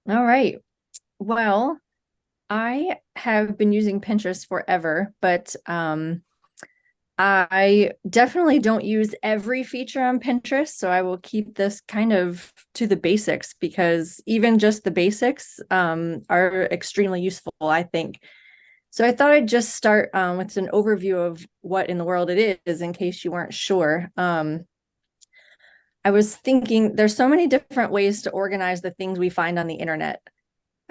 All right. Well, I have been using Pinterest forever, but I definitely don't use every feature on Pinterest, so I will keep this kind of to the basics because even just the basics are extremely useful, I think. So I thought I'd just start with an overview of what in the world it is in case you weren't sure. I was thinking there's so many different ways to organize the things we find on the internet.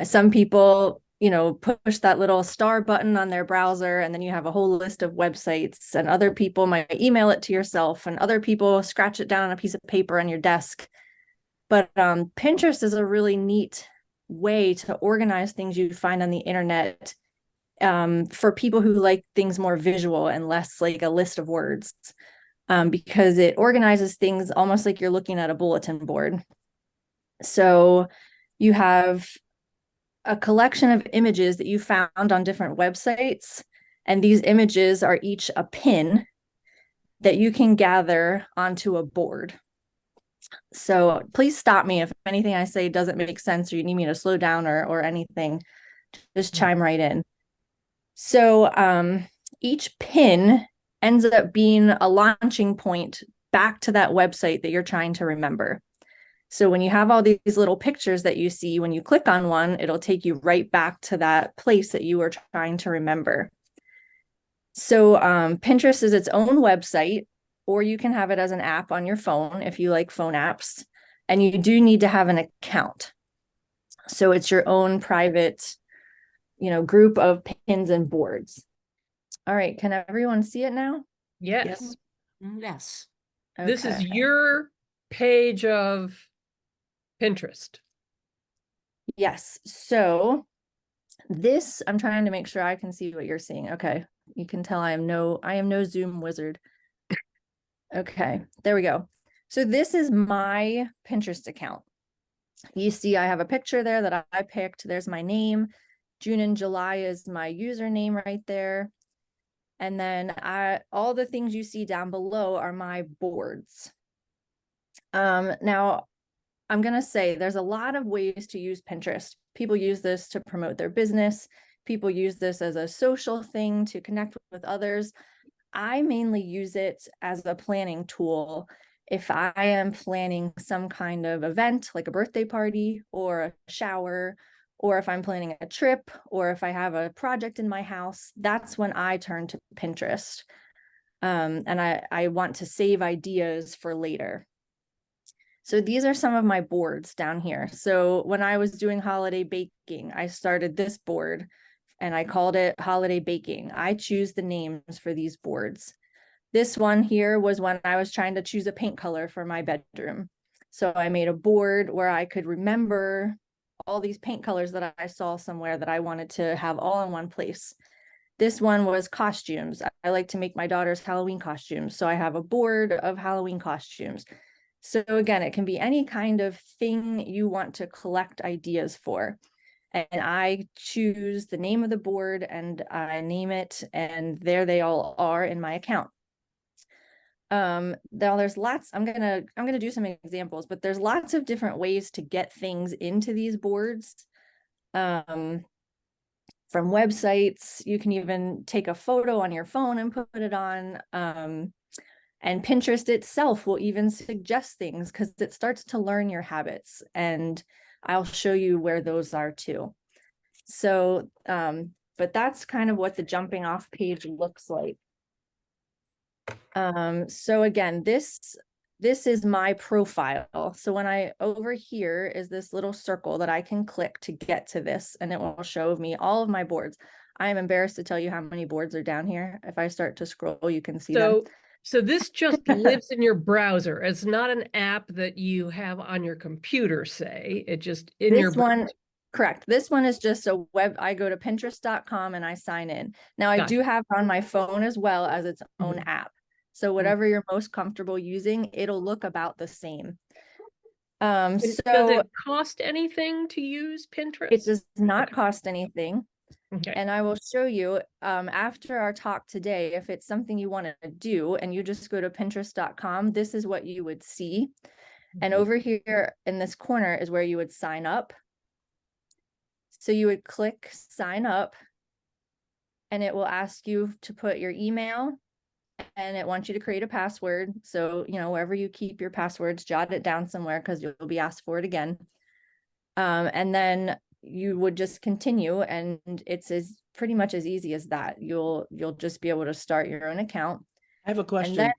Some people, push that little star button on their browser and then you have a whole list of websites, and other people might email it to yourself, and other people scratch it down on a piece of paper on your desk. But Pinterest is a really neat way to organize things you find on the internet, for people who like things more visual and less like a list of words, because it organizes things almost like you're looking at a bulletin board. So you have a collection of images that you found on different websites. And these images are each a pin that you can gather onto a board. So please stop me if anything I say doesn't make sense or you need me to slow down or anything. Just chime right in. So each pin ends up being a launching point back to that website that you're trying to remember. So when you have all these little pictures that you see, when you click on one, it'll take you right back to that place that you were trying to remember. So Pinterest is its own website, or you can have it as an app on your phone if you like phone apps. And you do need to have an account. So it's your own private, group of pins and boards. All right, can everyone see it now? Yes. Yes. This is Okay. your page of Pinterest. Yes. So this, I'm trying to make sure I can see what you're seeing. Okay. You can tell I am no Zoom wizard. Okay, there we go. So this is my Pinterest account. You see, I have a picture there that I picked. There's my name. June and July is my username right there. And then all the things you see down below are my boards. Now I'm going to say there's a lot of ways to use Pinterest. People use this to promote their business. People use this as a social thing to connect with others. I mainly use it as a planning tool. If I am planning some kind of event, like a birthday party or a shower, or if I'm planning a trip, or if I have a project in my house, that's when I turn to Pinterest. And I want to save ideas for later. So these are some of my boards down here. So when I was doing holiday baking, I started this board and I called it holiday baking. I choose the names for these boards. This one here was when I was trying to choose a paint color for my bedroom. So I made a board where I could remember all these paint colors that I saw somewhere that I wanted to have all in one place. This one was costumes. I like to make my daughter's Halloween costumes. So I have a board of Halloween costumes. So again, it can be any kind of thing you want to collect ideas for. And I choose the name of the board and I name it, and there they all are in my account. Now there's lots, I'm gonna do some examples, but there's lots of different ways to get things into these boards. Um, from websites, you can even take a photo on your phone and put it on. And Pinterest itself will even suggest things because it starts to learn your habits. And I'll show you where those are too. So, but that's kind of what the jumping off page looks like. So again, this is my profile. So when I over here is this little circle that I can click to get to this, and it will show me all of my boards. I am embarrassed to tell you how many boards are down here. If I start to scroll, you can see them. So this just lives in your browser. It's not an app that you have on your computer, say. It just in your This browser. one, correct. This one is just a web. I go to pinterest.com and I sign in. Now I Gotcha. do have on my phone as well as its own Mhm. app. So whatever you're most comfortable using, it'll look about the same. And does So it cost anything to use it Pinterest? does not Okay. cost anything. Okay. And I will show you after our talk today, if it's something you want to do and you just go to pinterest.com, this is what you would see. And Mhm. over here in this corner is where you would sign up. So you would click sign up, and it will ask you to put your email, and it wants you to create a password. So, wherever you keep your passwords, jot it down somewhere because you'll be asked for it again. And then you would just continue, and it's pretty much as easy as that. You'll just be able to start your own account. I have a And question. then,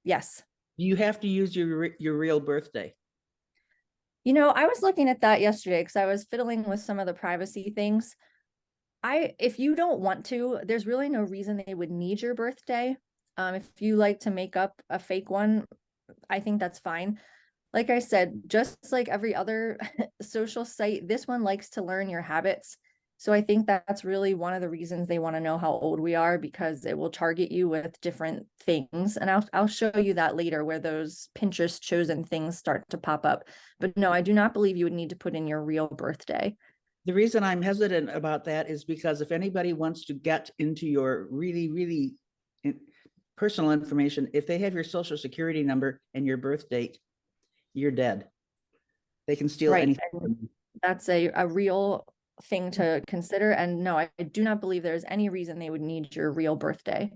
yes. You have to use your real birthday. I was looking at that yesterday because I was fiddling with some of the privacy things. If you don't want to, there's really no reason they would need your birthday. If you like to make up a fake one, I think that's fine. Like I said, just like every other social site, this one likes to learn your habits. So I think that's really one of the reasons they want to know how old we are, because it will target you with different things. And I'll show you that later, where those Pinterest chosen things start to pop up. But no, I do not believe you would need to put in your real birthday. The reason I'm hesitant about that is because if anybody wants to get into your really, really personal information, if they have your social security number and your birth date, you're dead. They can steal anything. That's a real thing to consider. And no, I do not believe there's any reason they would need your real birthday.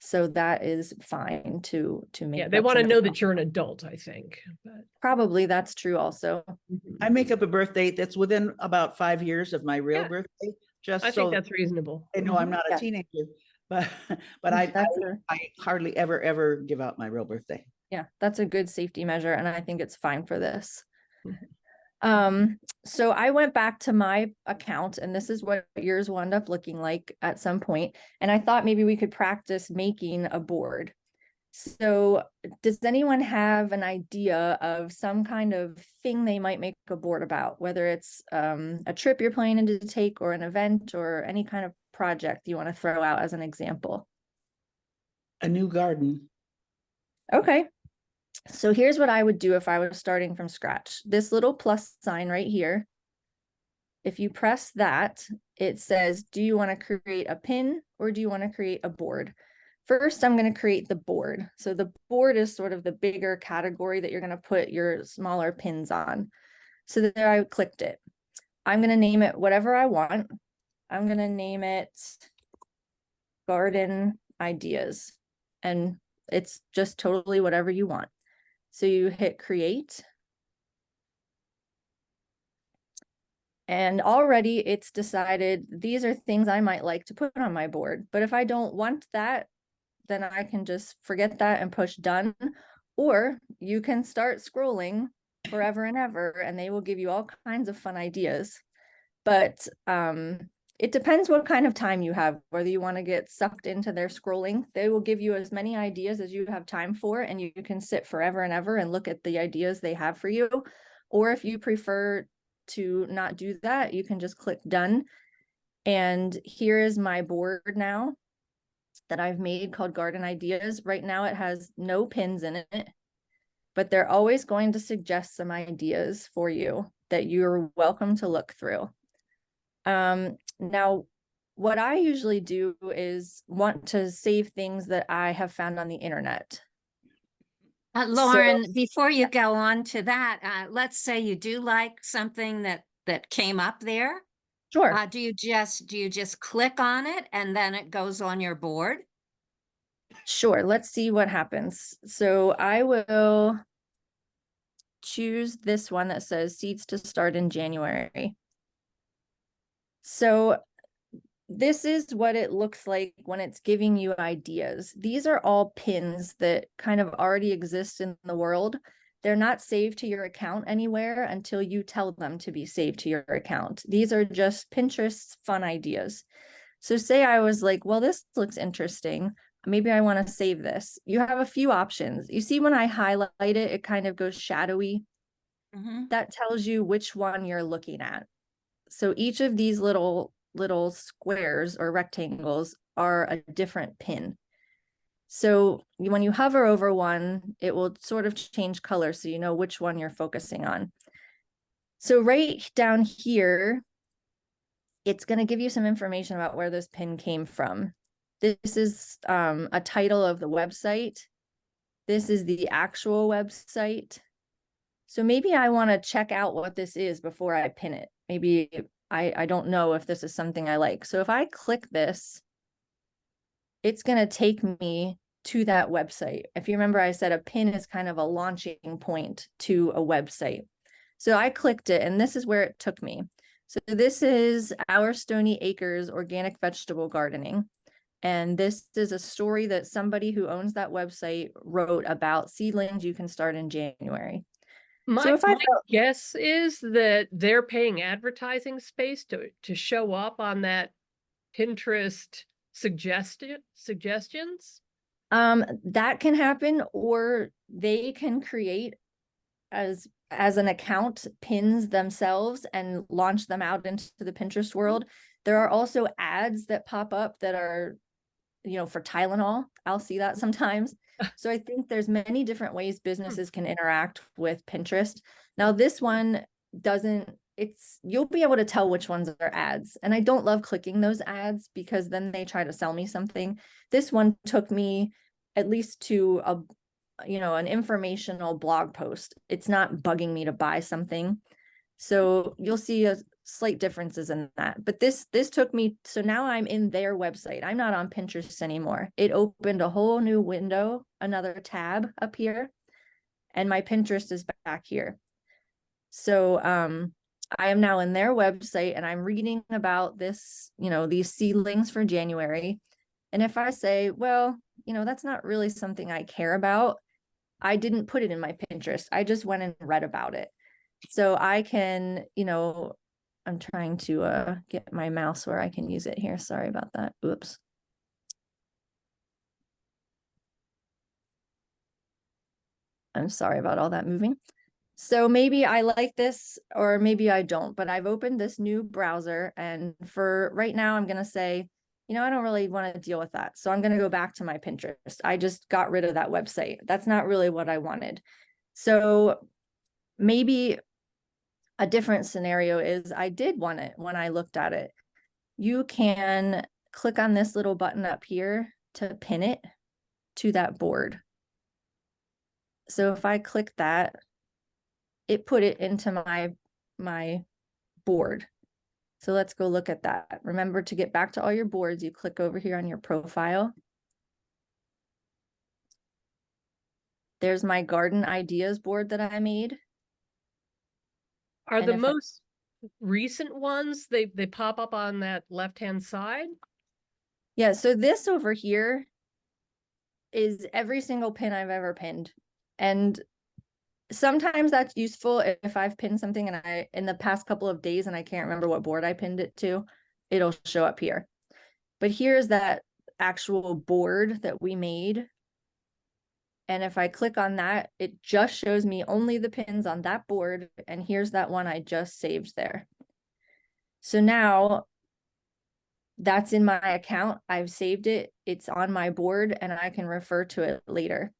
So that is fine to make. Yeah, they want to know that you're an adult, I think. But probably that's true also. I make up a birth date that's within about 5 years of my real birthday. I think that's reasonable. I know I'm not a teenager, but I hardly ever give out my real birthday. Yeah, that's a good safety measure, and I think it's fine for this. So I went back to my account, and this is what yours will end up looking like at some point. And I thought maybe we could practice making a board. So does anyone have an idea of some kind of thing they might make a board about, whether it's a trip you're planning to take, or an event, or any kind of project you want to throw out as an example? A new garden. Okay. So here's what I would do if I was starting from scratch. This little plus sign right here, if you press that, it says, do you want to create a pin or do you want to create a board? First, I'm going to create the board. So the board is sort of the bigger category that you're going to put your smaller pins on. So there I clicked it. I'm going to name it whatever I want. I'm going to name it Garden Ideas. And it's just totally whatever you want. So you hit create. And already it's decided these are things I might like to put on my board. But if I don't want that, then I can just forget that and push done. Or you can start scrolling forever and ever, and they will give you all kinds of fun ideas. But it depends what kind of time you have, whether you want to get sucked into their scrolling. They will give you as many ideas as you have time for, and you can sit forever and ever and look at the ideas they have for you. Or if you prefer to not do that, you can just click done. And here is my board now that I've made called Garden Ideas. Right now it has no pins in it, but they're always going to suggest some ideas for you that you're welcome to look through. Now, what I usually do is want to save things that I have found on the internet. Lauren, before you go on to that, let's say you do like something that came up there. Sure. Do you just click on it and then it goes on your board? Sure. Let's see what happens. So I will choose this one that says seeds to start in January. So this is what it looks like when it's giving you ideas. These are all pins that kind of already exist in the world. They're not saved to your account anywhere until you tell them to be saved to your account. These are just Pinterest's fun ideas. So say I was like, well, this looks interesting. Maybe I want to save this. You have a few options. You see when I highlight it, it kind of goes shadowy. That tells you which one you're looking at. So each of these little squares or rectangles are a different pin. So when you hover over one, it will sort of change color so you know which one you're focusing on. So right down here, it's going to give you some information about where this pin came from. This is a title of the website. This is the actual website. So maybe I want to check out what this is before I pin it. Maybe I don't know if this is something I like. So if I click this, it's going to take me to that website. If you remember, I said a pin is kind of a launching point to a website. So I clicked it and this is where it took me. So this is Our Stony Acres Organic Vegetable Gardening. And this is a story that somebody who owns that website wrote about seedlings you can start in January. My, if I my guess is that they're paying advertising space to show up on that Pinterest suggestions. That can happen, or they can create as an account pins themselves and launch them out into the Pinterest world. There are also ads that pop up that are, for Tylenol. I'll see that sometimes. So I think there's many different ways businesses can interact with Pinterest. Now, this one doesn't, you'll be able to tell which ones are ads. And I don't love clicking those ads because then they try to sell me something. This one took me at least to an informational blog post. It's not bugging me to buy something. So you'll see slight differences in that. But this took me, so now I'm in their website. I'm not on Pinterest anymore. It opened a whole new window, another tab up here, and my Pinterest is back here. So I am now in their website and I'm reading about this, these seedlings for January. And if I say, well, that's not really something I care about, I didn't put it in my Pinterest. I just went and read about it. So I can, I'm trying to get my mouse where I can use it here. Sorry about that. Oops. I'm sorry about all that moving. So maybe I like this or maybe I don't, but I've opened this new browser, and for right now, I'm going to say, I don't really want to deal with that. So I'm going to go back to my Pinterest. I just got rid of that website. That's not really what I wanted. So maybe a different scenario is I did want it when I looked at it. You can click on this little button up here to pin it to that board. So if I click that, it put it into my board. So let's go look at that. Remember, to get back to all your boards, you click over here on your profile. There's my garden ideas board that I made. Are the most recent ones, they pop up on that left-hand side? Yeah, so this over here is every single pin I've ever pinned. And sometimes that's useful if I've pinned something and in the past couple of days and I can't remember what board I pinned it to, it'll show up here. But here's that actual board that we made. And if I click on that, it just shows me only the pins on that board. And here's that one I just saved there. So now that's in my account. I've saved it. It's on my board and I can refer to it later.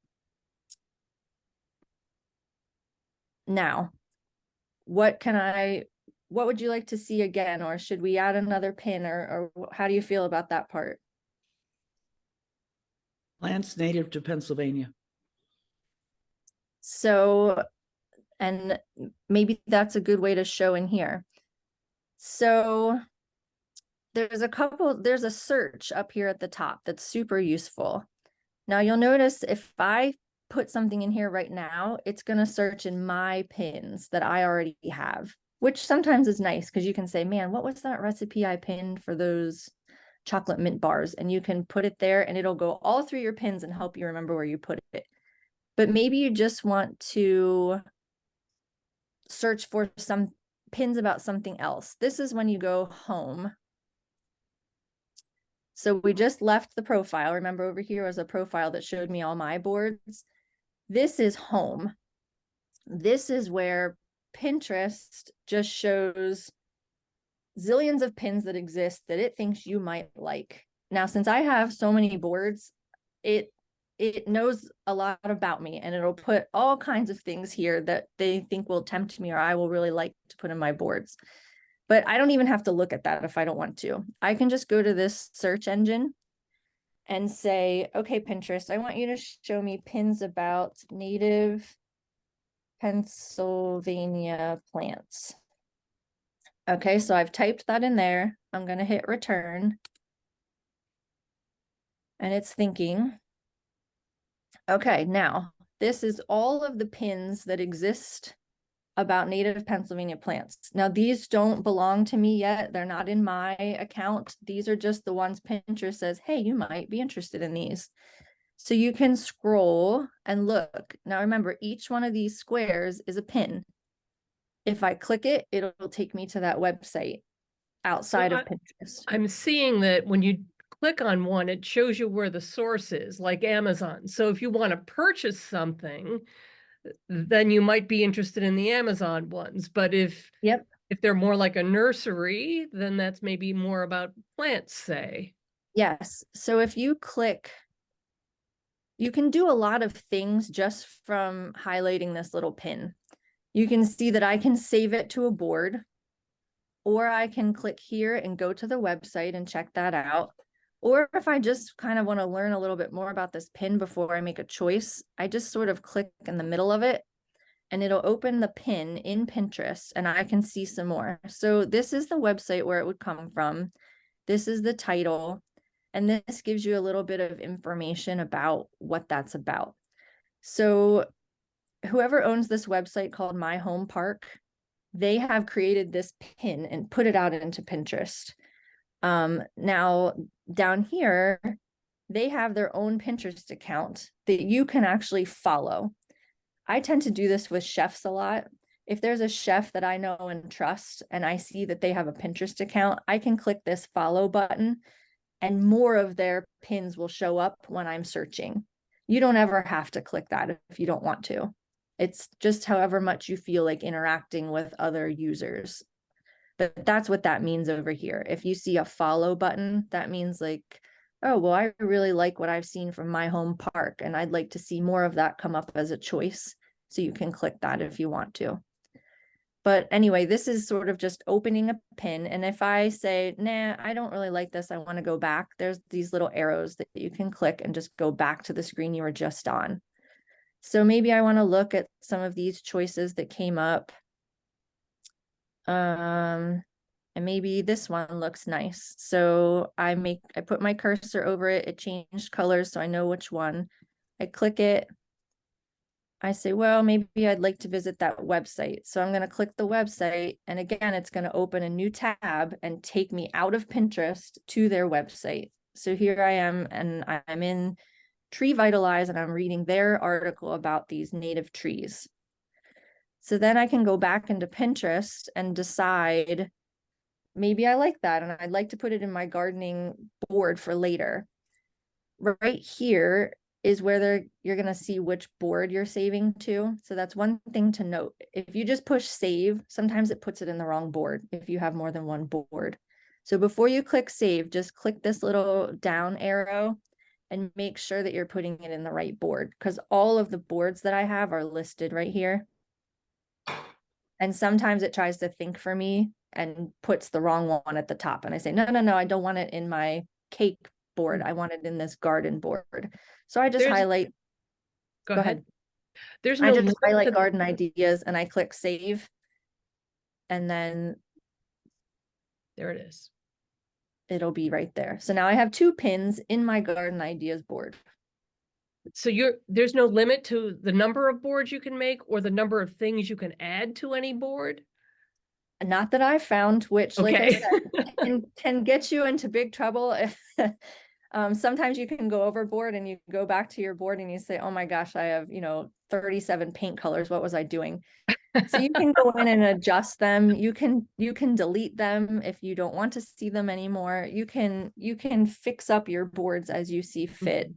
Now, what would you like to see again? Or should we add another pin, or how do you feel about that part? Plants native to Pennsylvania. So, and maybe that's a good way to show in here. So there's a search up here at the top that's super useful. Now you'll notice if I put something in here right now, it's going to search in my pins that I already have, which sometimes is nice because you can say, man, what was that recipe I pinned for those chocolate mint bars? And you can put it there and it'll go all through your pins and help you remember where you put it. But maybe you just want to search for some pins about something else. This is when you go home. So we just left the profile. Remember, over here was a profile that showed me all my boards. This is home. This is where Pinterest just shows zillions of pins that exist that it thinks you might like. Now, since I have so many boards, it knows a lot about me, and it'll put all kinds of things here that they think will tempt me or I will really like to put in my boards. But I don't even have to look at that if I don't want to. I can just go to this search engine and say, okay, Pinterest, I want you to show me pins about native Pennsylvania plants. Okay, so I've typed that in there. I'm going to hit return. And it's thinking. Okay, now this is all of the pins that exist about native Pennsylvania plants. Now, these don't belong to me yet. They're not in my account. These are just the ones Pinterest says, hey, you might be interested in these. So you can scroll and look. Now, remember, each one of these squares is a pin. If I click it, it'll take me to that website outside of Pinterest. I'm seeing that when you click on one, it shows you where the source is, like Amazon. So if you want to purchase something, then you might be interested in the Amazon ones. But if they're more like a nursery, then that's maybe more about plants, say. Yes. So if you click, you can do a lot of things just from highlighting this little pin. You can see that I can save it to a board, or I can click here and go to the website and check that out. Or if I just kind of want to learn a little bit more about this pin before I make a choice, I just sort of click in the middle of it and it'll open the pin in Pinterest and I can see some more. So this is the website where it would come from. This is the title. And this gives you a little bit of information about what that's about. So whoever owns this website called My Home Park, they have created this pin and put it out into Pinterest. Now down here, they have their own Pinterest account that you can actually follow. I tend to do this with chefs a lot. If there's a chef that I know and trust, and I see that they have a Pinterest account, I can click this follow button and more of their pins will show up when I'm searching. You don't ever have to click that if you don't want to. It's just however much you feel like interacting with other users. But that's what that means over here. If you see a follow button, that means like, oh, well, I really like what I've seen from My Home Park, and I'd like to see more of that come up as a choice. So you can click that if you want to. But anyway, this is sort of just opening a pin. And if I say, nah, I don't really like this, I want to go back, there's these little arrows that you can click and just go back to the screen you were just on. So maybe I want to look at some of these choices that came up. And maybe this one looks nice. So I put my cursor over it. It changed colors, so I know which one. I click it. I say, well, maybe I'd like to visit that website. So I'm going to click the website. And again, it's going to open a new tab and take me out of Pinterest to their website. So here I am, and I'm in Tree Vitalize, and I'm reading their article about these native trees. So then I can go back into Pinterest and decide, maybe I like that and I'd like to put it in my gardening board for later. Right here is where you're going to see which board you're saving to. So that's one thing to note. If you just push save, sometimes it puts it in the wrong board if you have more than one board. So before you click save, just click this little down arrow and make sure that you're putting it in the right board, because all of the boards that I have are listed right here. And sometimes it tries to think for me and puts the wrong one at the top. And I say, no, I don't want it in my cake board. I want it in this garden board. So I just highlight. Go ahead. There's I no just highlight garden ideas and I click save. And then there it is. It'll be right there. So now I have 2 pins in my garden ideas board. So there's no limit to the number of boards you can make or the number of things you can add to any board? Not that I found, which, like I Okay. said, can get you into big trouble. Sometimes you can go overboard and you go back to your board and you say, oh my gosh, I have, 37 paint colors. What was I doing? So you can go in and adjust them. You can delete them if you don't want to see them anymore. You can fix up your boards as you see fit.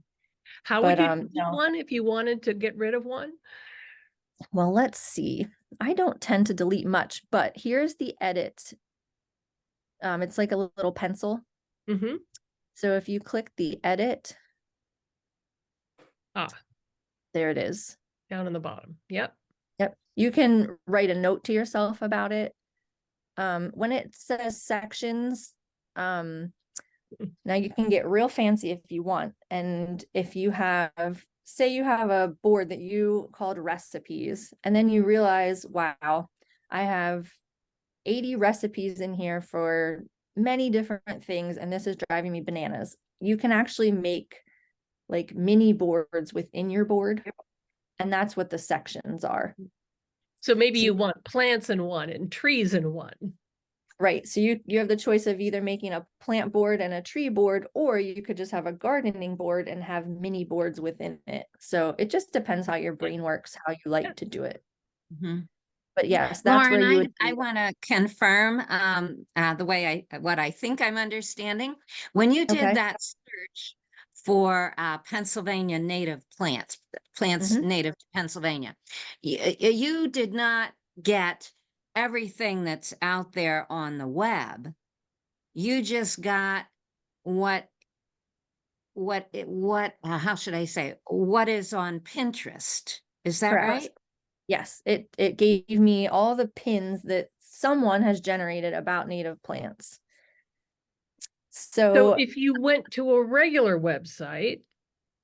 How would you delete one if you wanted to get rid of one? Well, let's see. I don't tend to delete much, but here's the edit. It's like a little pencil. Mm-hmm. So if you click the edit, there it is. Down in the bottom. Yep. You can write a note to yourself about it. When it says sections, now you can get real fancy if you want. And if you have, say you have a board that you called recipes, and then you realize, wow, I have 80 recipes in here for many different things, and this is driving me bananas. You can actually make like mini boards within your board, and that's what the sections are. So maybe So- you want plants in one and trees in one. Right. So you have the choice of either making a plant board and a tree board, or you could just have a gardening board and have mini boards within it. So it just depends how your brain works, how you like to do it. Mhm. But yes, that's where Lauren, you would. I want to confirm the way what I think I'm understanding. When you did Okay. that search for Pennsylvania native plants Mhm. native to Pennsylvania, you did not get everything that's out there on the web. You just got what how should I say, what is on Pinterest. Is that Correct. right? Yes, it gave me all the pins that someone has generated about native plants. So So if you went to a regular website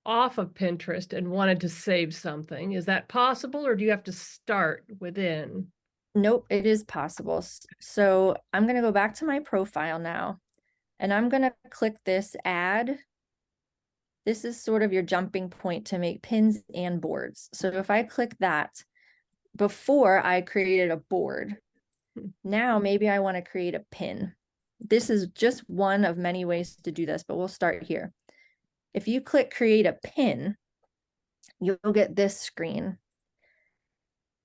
off of Pinterest and wanted to save something, is that possible, or do you have to start within? nope, it is possible. So I'm going to go back to my profile now, and I'm going to click this add. This is sort of your jumping point to make pins and boards. So if I click that, before I created a board, now maybe I want to create a pin. This is just one of many ways to do this, but we'll start here. If you click create a pin, you'll get this screen.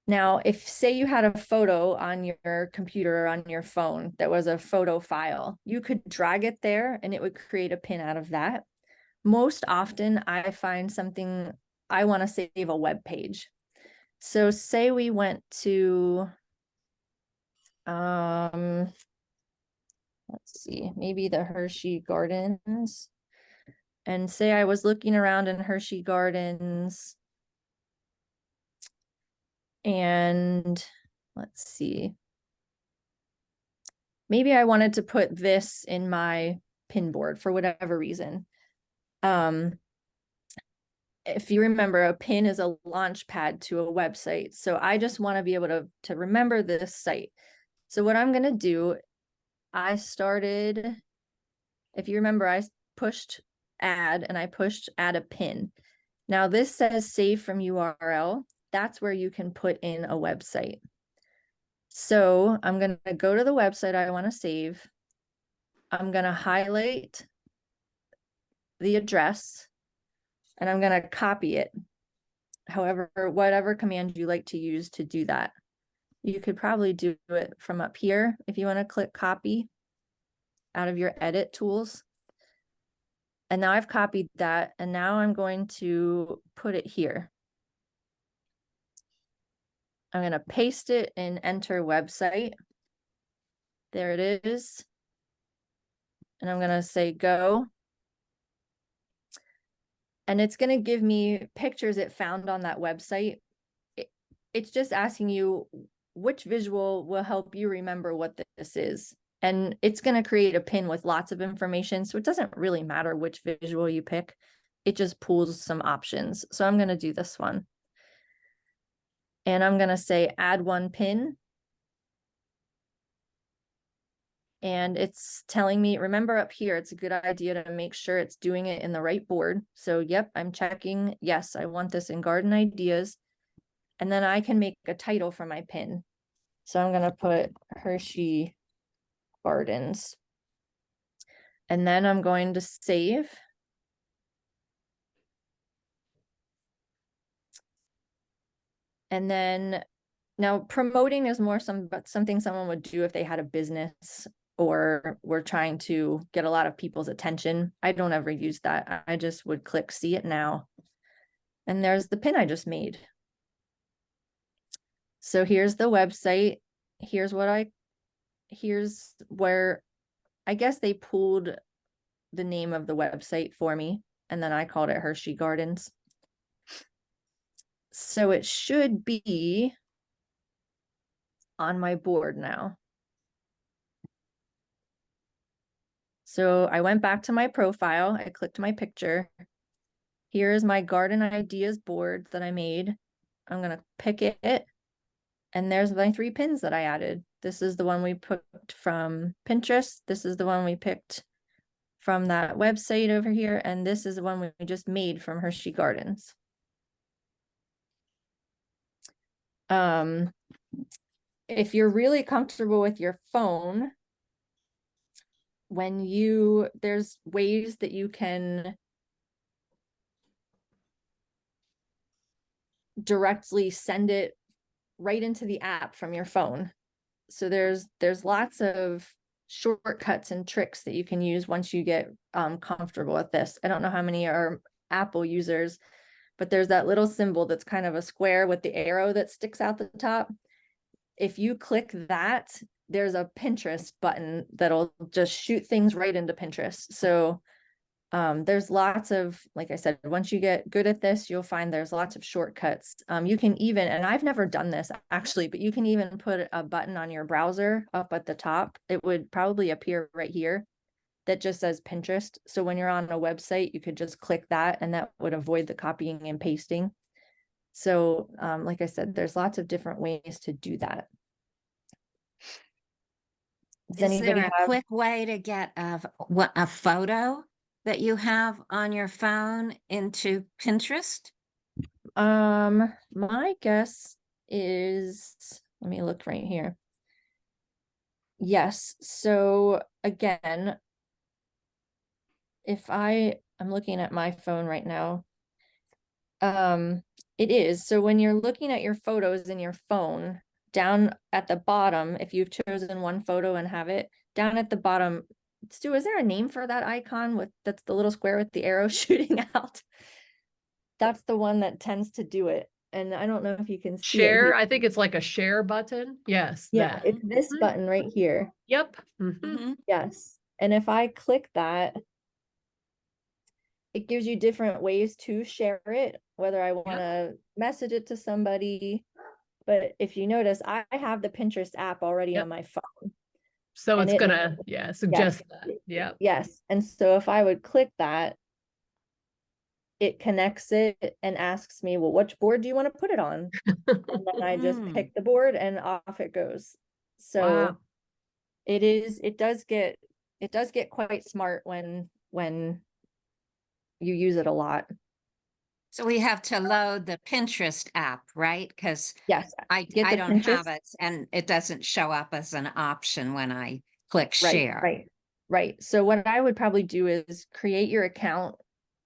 Now, if say you had a photo on your computer or on your phone that was a photo file, you could drag it there and it would create a pin out of that. Most often I find something, I want to save a web page. So say we went to, let's see, maybe the Hershey Gardens, and say I was looking around in Hershey Gardens, and let's see, maybe I wanted to put this in my pin board for whatever reason. If you remember, a pin is a launch pad to a website. So I just want to be able to remember this site. So what I'm going to do, I started, if you remember, I pushed add and I pushed add a pin. Now this says save from URL. That's where you can put in a website. So I'm going to go to the website I want to save. I'm going to highlight the address and I'm going to copy it. However, whatever command you like to use to do that. You could probably do it from up here if you want to click copy out of your edit tools. And now I've copied that, and now I'm going to put it here. I'm going to paste it and enter website. There it is. And I'm going to say go. And it's going to give me pictures it found on that website. It's just asking you which visual will help you remember what this is. And it's going to create a pin with lots of information. So it doesn't really matter which visual you pick. It just pulls some options. So I'm going to do this one. And I'm going to say add one pin. And it's telling me, remember up here, it's a good idea to make sure it's doing it in the right board. So yep, I'm checking. Yes, I want this in Garden Ideas. And then I can make a title for my pin. So I'm going to put Hershey Gardens. And then I'm going to save. And then now promoting is more something someone would do if they had a business or were trying to get a lot of people's attention. I don't ever use that. I just would click see it now. And there's the pin I just made. So here's the website. Here's where I guess they pulled the name of the website for me. And then I called it Hershey Gardens. So it should be on my board now. So I went back to my profile. I clicked my picture. Here is my Garden Ideas board that I made. I'm going to pick it. And there's my 3 pins that I added. This is the one we picked from Pinterest. This is the one we picked from that website over here. And this is the one we just made from Hershey Gardens. If you're really comfortable with your phone, there's ways that you can directly send it right into the app from your phone. So there's lots of shortcuts and tricks that you can use once you get comfortable with this. I don't know how many are Apple users, but there's that little symbol that's kind of a square with the arrow that sticks out the top. If you click that, there's a Pinterest button that'll just shoot things right into Pinterest. So there's lots of, like I said, once you get good at this, you'll find there's lots of shortcuts. You can even, and I've never done this actually, but you can even put a button on your browser up at the top. It would probably appear right here that just says Pinterest. So when you're on a website, you could just click that and that would avoid the copying and pasting. So like I said, there's lots of different ways to do that. Does Is anybody there a have? quick way to get a photo that you have on your phone into Pinterest? My guess is, let me look right here. Yes. So again, if I'm looking at my phone right now. It is. So when you're looking at your photos in your phone, down at the bottom, if you've chosen one photo and have it down at the bottom, Stu, is there a name for that icon that's the little square with the arrow shooting out? That's the one that tends to do it. And I don't know if you can see it Share, here. I think it's like a share button. Yes. Yeah, that. it's this Mhm. button right here. Yep. Mhm. Mhm. Yes. And if I click that, it gives you different ways to share it, whether I want to message it to somebody. But if you notice, I have the Pinterest app already Yep. on my phone. So And it's it- gonna, suggest that. Yep. Yes. And so if I would click that, it connects it and asks me, well, which board do you want to put it on? And then I just Mm. pick the board and off it goes. So Wow. it does get quite smart when you use it a lot. So we have to load the Pinterest app, right? Because Yes. I Get the don't have Pinterest. it and it doesn't show up as an option when I click share. Right. So what I would probably do is create your account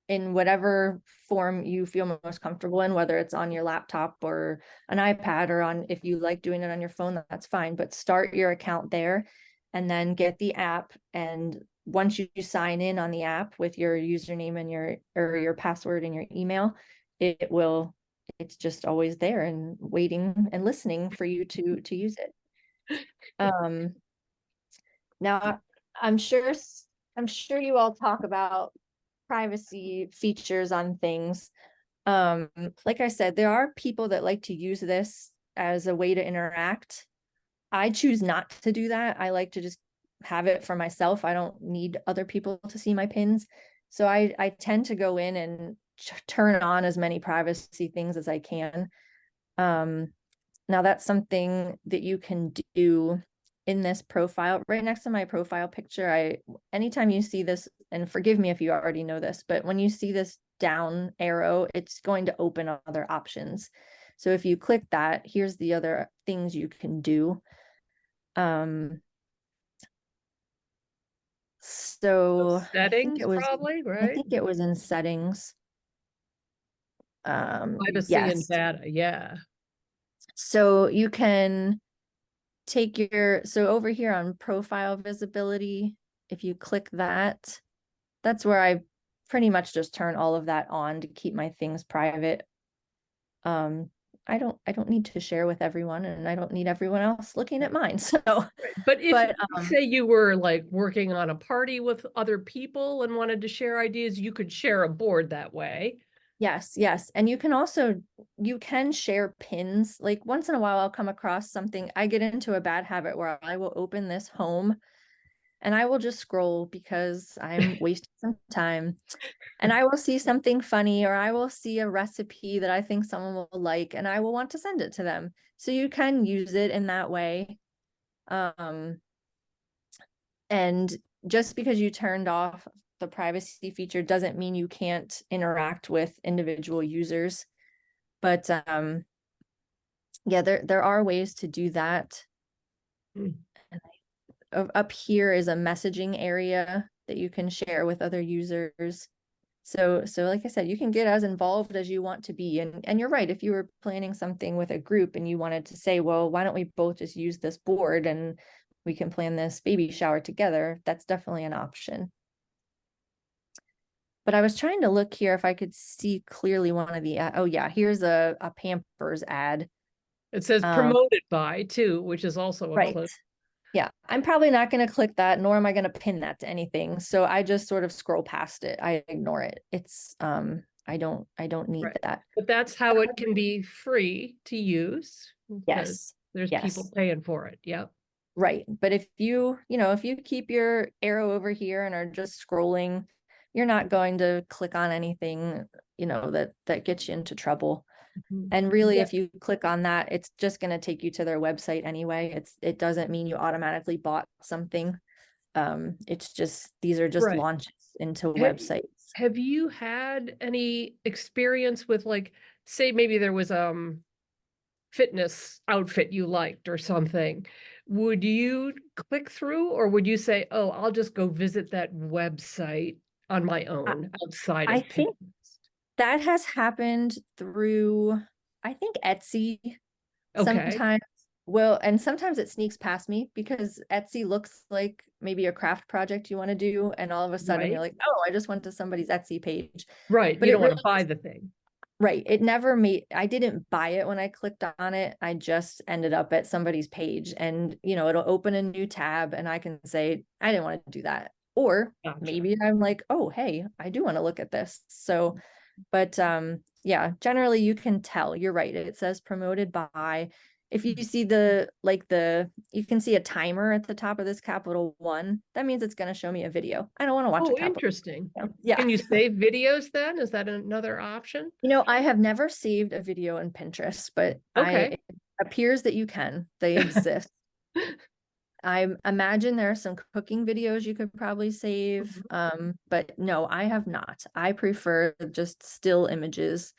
in whatever form you feel most comfortable in, whether it's on your laptop or an iPad, or if you like doing it on your phone, that's fine. But start your account there and then get the app. And once you sign in on the app with your username and your password and your email, it's just always there and waiting and listening for you to use it. Now I'm sure you all talk about privacy features on things. Like I said, there are people that like to use this as a way to interact. I choose not to do that. I like to just have it for myself. I don't need other people to see my pins. So I tend to go in and turn on as many privacy things as I can. Now that's something that you can do in this profile right next to my profile picture. Anytime you see this, and forgive me if you already know this, but when you see this down arrow, it's going to open other options. So if you click that, here's the other things you can do. So Settings probably, I right? think it was in settings. Privacy and Yes. data. Yeah. So you can take so over here on profile visibility, if you click that, that's where I pretty much just turn all of that on to keep my things private. I don't need to share with everyone, and I don't need everyone else looking at mine. So, But if say you were like working on a party with other people and wanted to share ideas, you could share a board that way. yes. And you can share pins. Like once in a while, I'll come across something. I get into a bad habit where I will open this home and I will just scroll because I'm wasting some time. And I will see something funny, or I will see a recipe that I think someone will like, and I will want to send it to them. So you can use it in that way. And just because you turned off the privacy feature doesn't mean you can't interact with individual users. But yeah, there are ways to do that. Hmm. And up here is a messaging area that you can share with other users. So like I said, you can get as involved as you want to be. And you're right, if you were planning something with a group and you wanted to say, well, why don't we both just use this board and we can plan this baby shower together, that's definitely an option. But I was trying to look here if I could see clearly one of the, oh yeah, here's a Pampers ad. It says promoted by too, which is also a Right. clip. Yeah, I'm probably not going to click that, nor am I going to pin that to anything. So I just sort of scroll past it. I ignore it. It's I don't need Right. that. But that's how it can be free to use. Because Yes. there's Yes. people paying for it. Yep. Right. But if you keep your arrow over here and are just scrolling, you're not going to click on anything, that gets you into trouble. Mhm. And really, Yeah. if you click on that, it's just going to take you to their website anyway. It doesn't mean you automatically bought something. It's just, these are just Right. launches into Have- websites. Have you had any experience with, like, say maybe there was fitness outfit you liked or something? Would you click through, or would you say, oh, I'll just go visit that website on my own outside I of think Pinterest? that has happened through, I think, Etsy Okay. sometimes. Well, and sometimes it sneaks past me because Etsy looks like maybe a craft project you want to do, and all of a sudden you're Right. like, oh, I just went to somebody's Etsy page. Right. But You it don't want really to buy the thing. Right. I didn't buy it when I clicked on it. I just ended up at somebody's page and, it'll open a new tab and I can say, I didn't want to do that. Or Gotcha. maybe I'm like, oh, hey, I do want to look at this. So, but yeah, generally you can tell. You're right. It says promoted by. If you see you can see a timer at the top of this Capital One, that means it's going to show me a video. I don't want to watch a Oh, Capital interesting. One. Yeah. Can you save videos then? Is that another option? I have never saved a video in Pinterest, but Okay. it appears that you can. They exist. I imagine there are some cooking videos you could probably save. But no, I have not. I prefer just still images.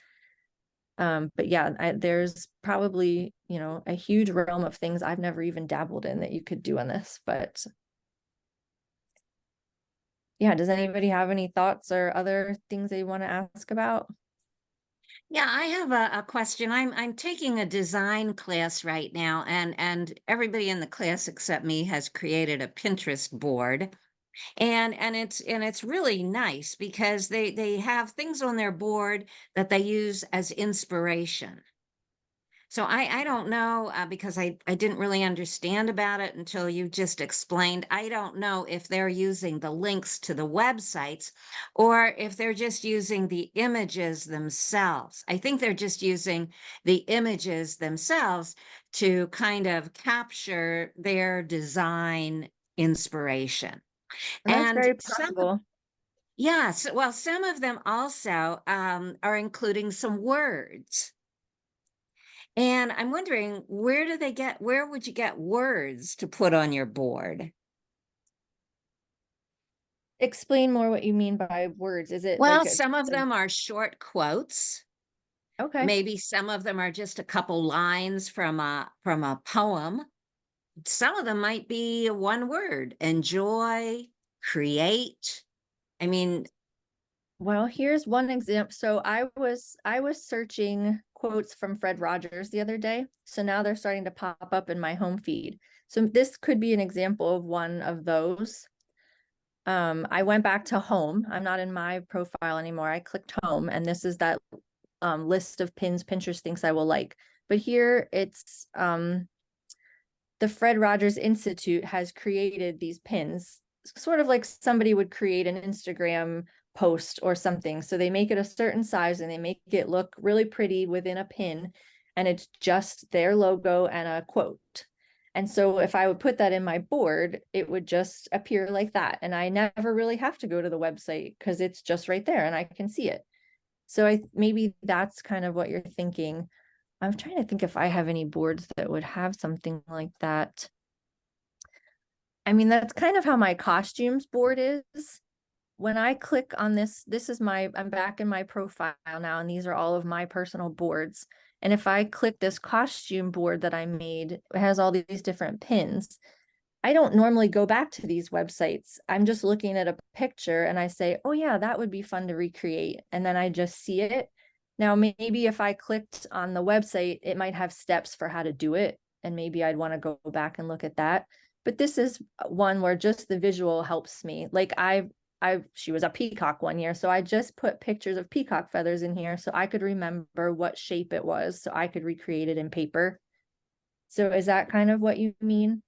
But yeah, there's probably, a huge realm of things I've never even dabbled in that you could do on this. But yeah, does anybody have any thoughts or other things they want to ask about? Yeah, I have a question. I'm taking a design class right now, and everybody in the class except me has created a Pinterest board. And it's really nice because they have things on their board that they use as inspiration. So I don't know, because I didn't really understand about it until you just explained. I don't know if they're using the links to the websites or if they're just using the images themselves. I think they're just using the images themselves to kind of capture their design inspiration. That's And very some, possible. yes, well, some of them also are including some words. And I'm wondering, where would you get words to put on your board? Explain more what you mean by words. Is it Well, like some of them are short quotes. okay. Maybe some of them are just a couple lines from a poem. Some of them might be one word: enjoy, create. I mean, Well, here's one example. So I was searching quotes from Fred Rogers the other day. So now they're starting to pop up in my home feed. So this could be an example of one of those. I went back to home. I'm not in my profile anymore. I clicked home, and this is that list of pins Pinterest thinks I will like. But here it's the Fred Rogers Institute has created these pins, sort of like somebody would create an Instagram post or something. So they make it a certain size and they make it look really pretty within a pin. And it's just their logo and a quote. And so if I would put that in my board, it would just appear like that. And I never really have to go to the website because it's just right there and I can see it. So maybe that's kind of what you're thinking. I'm trying to think if I have any boards that would have something like that. I mean, that's kind of how my costumes board is. When I click on this, I'm back in my profile now, and these are all of my personal boards. And if I click this costume board that I made, it has all these different pins. I don't normally go back to these websites. I'm just looking at a picture and I say, oh yeah, that would be fun to recreate. And then I just see it. Now, maybe if I clicked on the website, it might have steps for how to do it. And maybe I'd want to go back and look at that. But this is one where just the visual helps me. Like she was a peacock one year. So I just put pictures of peacock feathers in here so I could remember what shape it was. So I could recreate it in paper. So is that kind of what you mean?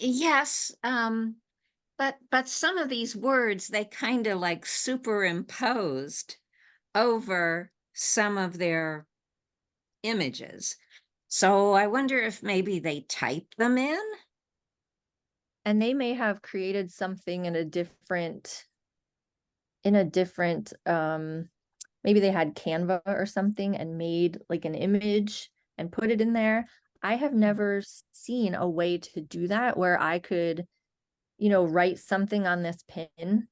Yes, but some of these words, they kind of like superimposed over some of their images. So I wonder if maybe they typed them in. And they may have created something in a different maybe they had Canva or something and made like an image and put it in there. I have never seen a way to do that where I could, write something on this pin.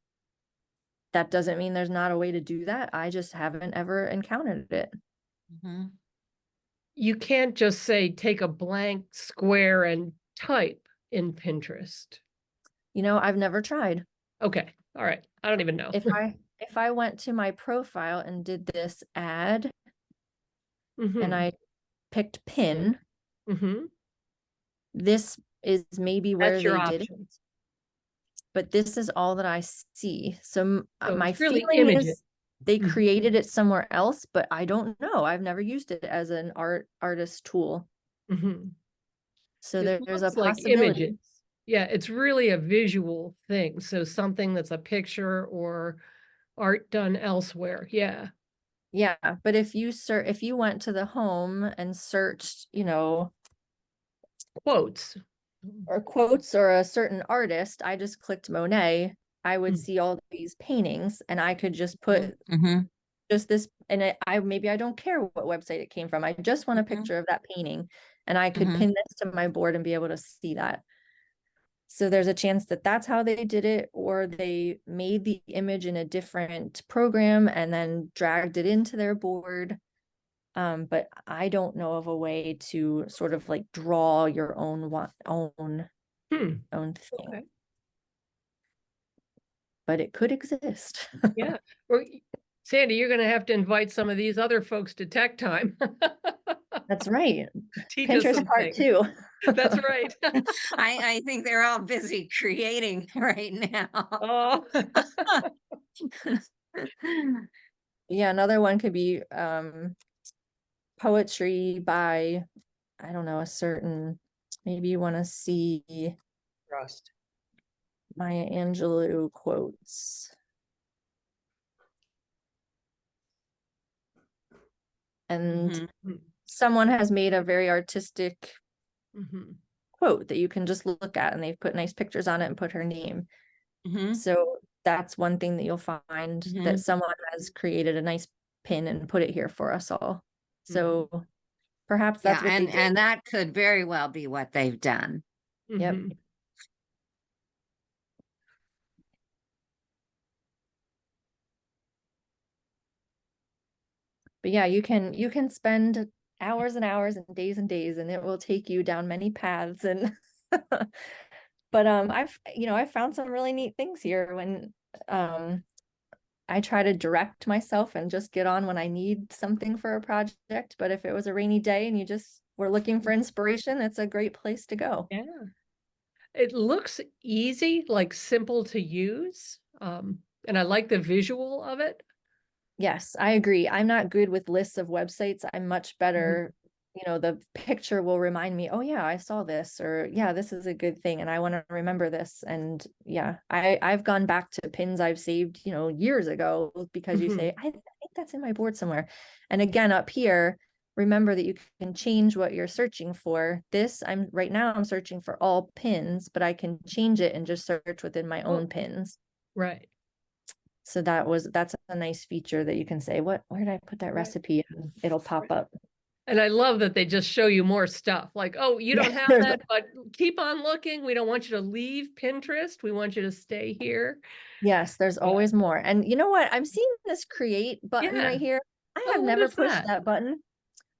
That doesn't mean there's not a way to do that. I just haven't ever encountered it. Mhm. You can't just say, take a blank square and type in Pinterest. I've never tried. Okay. All right. I don't even know. If I went to my profile and did this add Mhm. and I picked pin, Mhm. this is maybe where That's your they did it, options. but this is all that I see. So So my it's really feeling images. is they Mhm. created it somewhere else, but I don't know. I've never used it as an artist tool. Mhm. So It there's a looks like possibility. images. Yeah, it's really a visual thing. So something that's a picture or art done elsewhere. Yeah. Yeah, but if you went to the home and searched, Quotes. or quotes or a certain artist, I just clicked Monet, I would Mm. see all these paintings and I could just put Mhm. just this, and maybe I don't care what website it came from. I just want a Mhm. picture of that painting and I could Mhm. pin this to my board and be able to see that. So there's a chance that that's how they did it, or they made the image in a different program and then dragged it into their board. But I don't know of a way to sort of like draw your own Hmm. own thing, Okay. but it could exist. Yeah. Well, Sandy, you're going to have to invite some of these other folks to Tech Time. That's right. Teach us Pinterest some part things. 2. That's right. I think they're all busy creating right now. Oh. Yeah, another one could be poetry by, I don't know, a certain, maybe you want to see Trust. Maya Angelou quotes. And Mhm. someone has made a very artistic Mhm. quote that you can just look at, and they've put nice pictures on it and put her name. Mhm. So that's one thing that you'll find that Mhm. someone has created a nice pin and put it here for us all. So perhaps Yeah, that's what they did. and that could very well be what they've done. Yep. Mhm. But yeah, you can spend hours and hours and days, and it will take you down many paths. And but I've found some really neat things here when I try to direct myself and just get on when I need something for a project. But if it was a rainy day and you just were looking for inspiration, it's a great place to go. Yeah. It looks easy, like simple to use. And I like the visual of it. Yes, I agree. I'm not good with lists of websites. I'm much better, the picture will remind me, oh yeah, I saw this, or yeah, this is a good thing and I want to remember this. And yeah, I've gone back to pins I've saved, years ago, because you say, I think that's in my board somewhere. And again, up here, remember that you can change what you're searching for. Right now I'm searching for all pins, but I can change it and just search within my own pins. Right. So that's a nice feature that you can say, where did I put that Right. recipe? And it'll pop up. And I love that they just show you more stuff like, oh, you don't have there's that, but keep on looking. We don't want you to leave Pinterest. We want you to stay here. Yes, there's Yeah. always more. And you know what? I'm seeing this create button Yeah. right here. I Oh, have what never is pushed that? that button.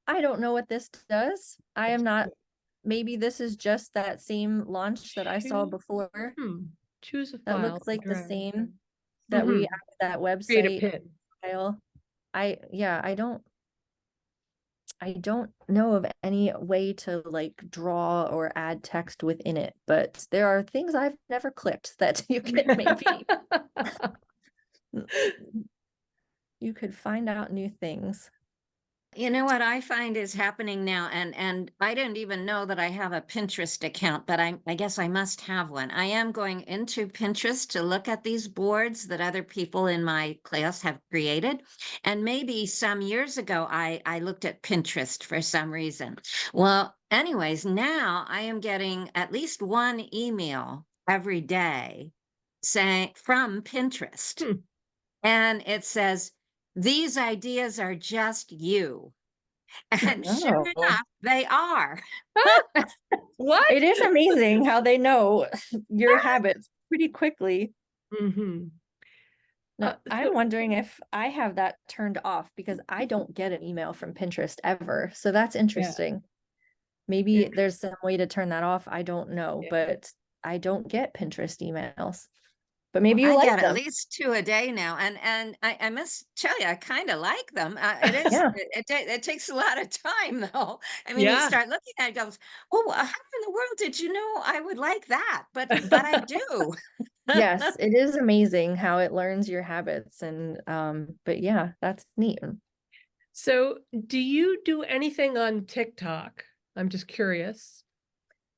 I don't know what this does. I am not, maybe this is just that same launch that I saw Choose- before. Choose a That file. looks like the drag. same that we Mhm. added that Create a website pin. file. Yeah, I don't know of any way to like draw or add text within it, but there are things I've never clicked that you can maybe you could find out new things. You know what I find is happening now, and I didn't even know that I have a Pinterest account, but I guess I must have one. I am going into Pinterest to look at these boards that other people in my class have created. And maybe some years ago I looked at Pinterest for some reason. Well, anyways, now I am getting at least one email every day saying from Pinterest. Hmm. And it says, these ideas are just you. And sure Oh. enough, they are. What? It is amazing how they know your habits pretty quickly. Mhm. Now, So- I'm wondering if I have that turned off because I don't get an email from Pinterest ever. So that's interesting. Maybe Interesting. there's some way to turn that off. I don't know, Yeah. but I don't get Pinterest emails. But maybe you I like get at them. least 2 a day now, and I must tell you, I kind of like them. It is Yeah. it takes a lot of time though. I mean, you Yeah. start looking at it, goes, oh, how in the world did you know I would like that? But I do. Yes, it is amazing how it learns your habits. And but yeah, that's neat. So, do you do anything on TikTok? I'm just curious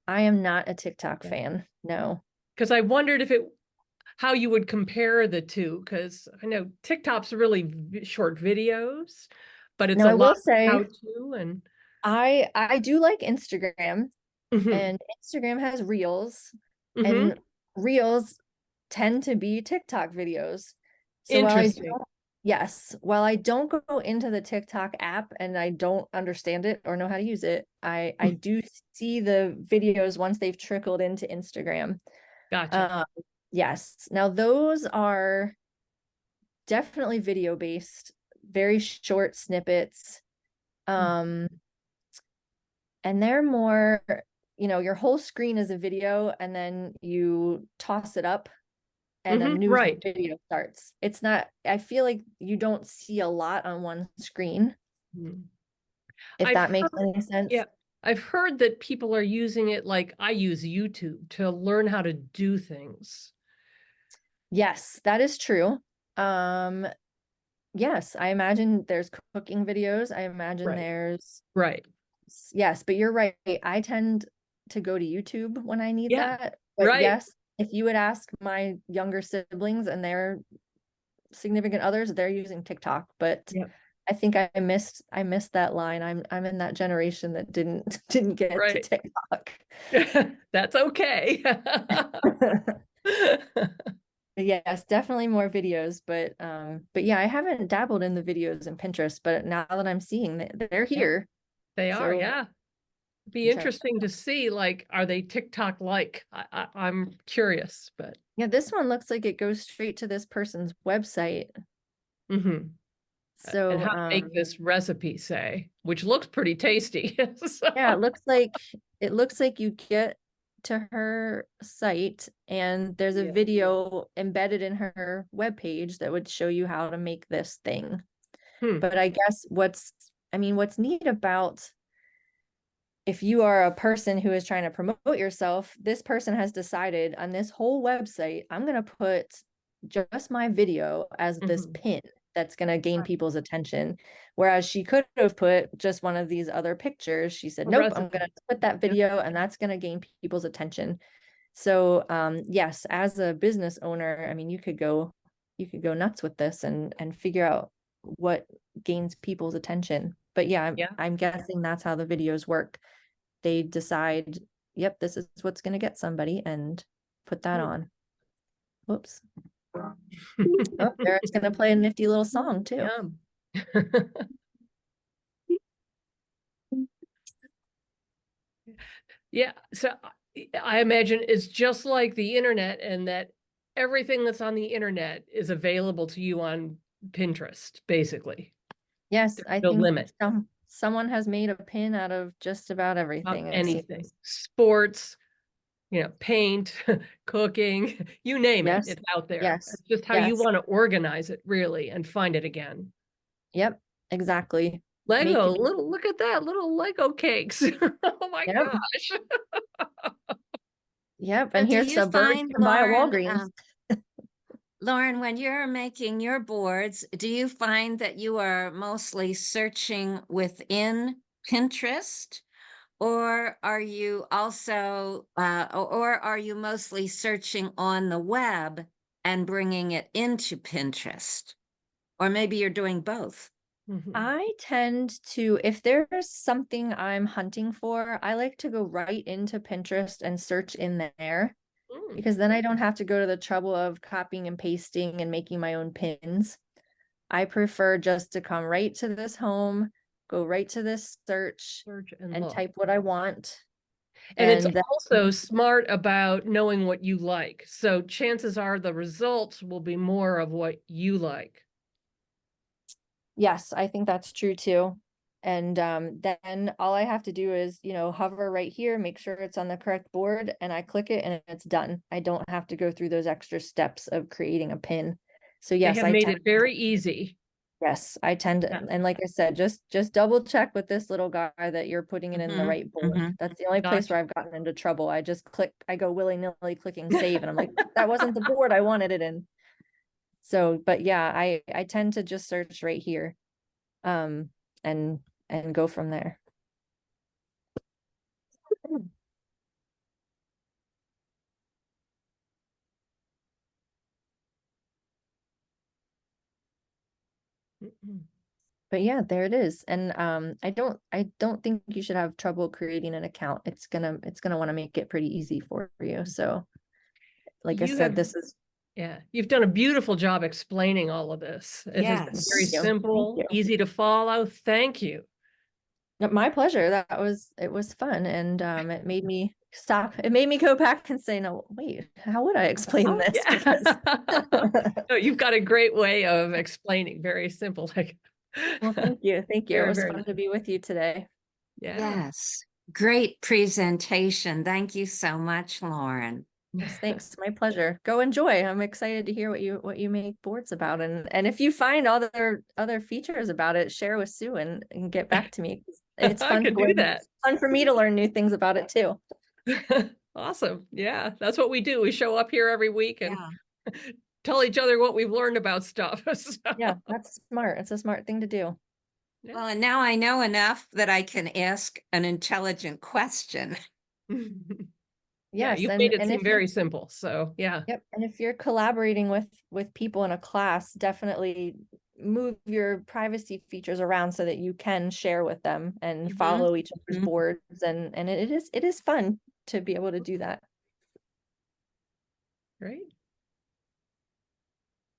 I am not a TikTok Yeah. fan. No. because I wondered how you would compare the two because I know TikTok's really short videos, but it's Now a I will lot of say how to and I do like Instagram, Mhm. and Instagram has reels, Mhm. and reels tend to be TikTok videos. So Interesting. while I don't go into the TikTok app and I don't understand it or know how to use it, I do see the videos once they've trickled into Instagram. Gotcha. Yes. Now those are definitely video based, very short snippets. And they're more, your whole screen is a video and then you toss it up and a new Right. video starts. It's not, I feel like you don't see a lot on one screen, Mhm. if I've that makes heard- any sense. Yeah. I've heard that people are using it like I use YouTube to learn how to do things. Yes, that is true. Yes, I imagine there's cooking videos. I imagine Right. there's, Right. yes, but you're right. I tend to go to YouTube when I need Yeah, that. But right. yes, if you would ask my younger siblings and their significant others, they're using TikTok. But Yep. I think I missed that line. I'm in that generation that didn't get to Right. TikTok. That's okay. Yes, definitely more videos, but yeah, I haven't dabbled in the videos in Pinterest, but now that I'm seeing that they're here. They are, So yeah. Be check- interesting to see, like, are they TikTok like? I'm curious, but Yeah, this one looks like it goes straight to this person's website. mhm. So And how to make this recipe, say, which looks pretty tasty. yeah, it looks like you get to her site and there's a Yeah. video embedded in her webpage that would show you how to make this thing. Hmm. But I guess what's neat about, if you are a person who is trying to promote yourself, this person has decided on this whole website, I'm going to put just my video as this Mhm. pin that's going to gain people's attention. Whereas she could have put just one of these other pictures. She said, A nope, I'm recipe. going to put that video and that's going to gain people's attention. So yes, as a business owner, I mean, you could go nuts with this and figure out what gains people's attention. But yeah, Yeah. I'm guessing that's how the videos work. They decide, yep, this is what's going to get somebody, and put that on. Whoops. Oh, there it's going to play a nifty little song too. Yum. Yeah, so I imagine it's just like the internet, and that everything that's on the internet is available to you on Pinterest, basically. Yes, There's I no think limit someone has made a pin out of just about on everything, it anything. seems. Sports, paint, cooking, you name it, Yes, it's out there. yes, It's just how you yes. want to organize it really and find it again. Yep, exactly. Make Lego, it, look at that, little Lego cakes. Oh my yep, gosh. yep. So And do here's you a bird you find, can buy at Walgreens. Lauren, when you're making your boards, do you find that you are mostly searching within Pinterest? Or are you also, or are you mostly searching on the web and bringing it into Pinterest? Or maybe you're doing both. Mhm. I tend to, if there's something I'm hunting for, I like to go right into Pinterest and search in there, Mm. because then I don't have to go to the trouble of copying and pasting and making my own pins. I prefer just to come right to this home, go right to this search Search and and look. type what I want. And it's And then, also smart about knowing what you like. So chances are the results will be more of what you like. yes, I think that's true too. And then all I have to do is, hover right here, make sure it's on the correct board, and I click it and it's done. I don't have to go through those extra steps of creating a pin. So They yes, have made it very easy. yes, I tend Yeah. to, and like I said, just double check with this little guy that you're putting it in the Mhm, right board. mhm. That's the only place Gotcha. where I've gotten into trouble. I go willy-nilly clicking save, and I'm like, that wasn't the board I wanted it in. So, but yeah, I tend to just search right here, and go from there. Mhm. But yeah, there it is. And I don't think you should have trouble creating an account. It's gonna want to make it pretty easy for you. So like I You said, have, this is yeah, you've done a beautiful job explaining all of this. It has been very Yes. Thank you. simple, Thank easy to follow. Thank you. you. My pleasure. It was fun, and it made me stop. It made me go back and say, no, wait, how would I explain Oh, this? yeah. Because No, you've got a great way of explaining, very simple. Like, well, thank you. Thank you. It very, was very fun nice. to be with you today. Yeah. Yes. Great presentation. Thank you so much, Lauren. Yes, thanks. My pleasure. Go enjoy. I'm excited to hear what you make boards about. And if you find other features about it, share with Sue and get back to me. It's I fun to could do learn, that. fun for me to learn new things about it too. Awesome. Yeah, that's what we do. We show up here every week and Yeah. tell each other what we've learned about stuff. So, Yeah, that's smart. It's a smart thing to do. yeah. Well, and now I know enough that I can ask an intelligent question. Yeah, Yes, you've made it and seem if you're very simple. So, yeah. yep, and if you're collaborating with people in a class, definitely move your privacy features around so that you can share with them and Mhm, follow each other's mhm. boards, and it is fun to be able to do that. Great.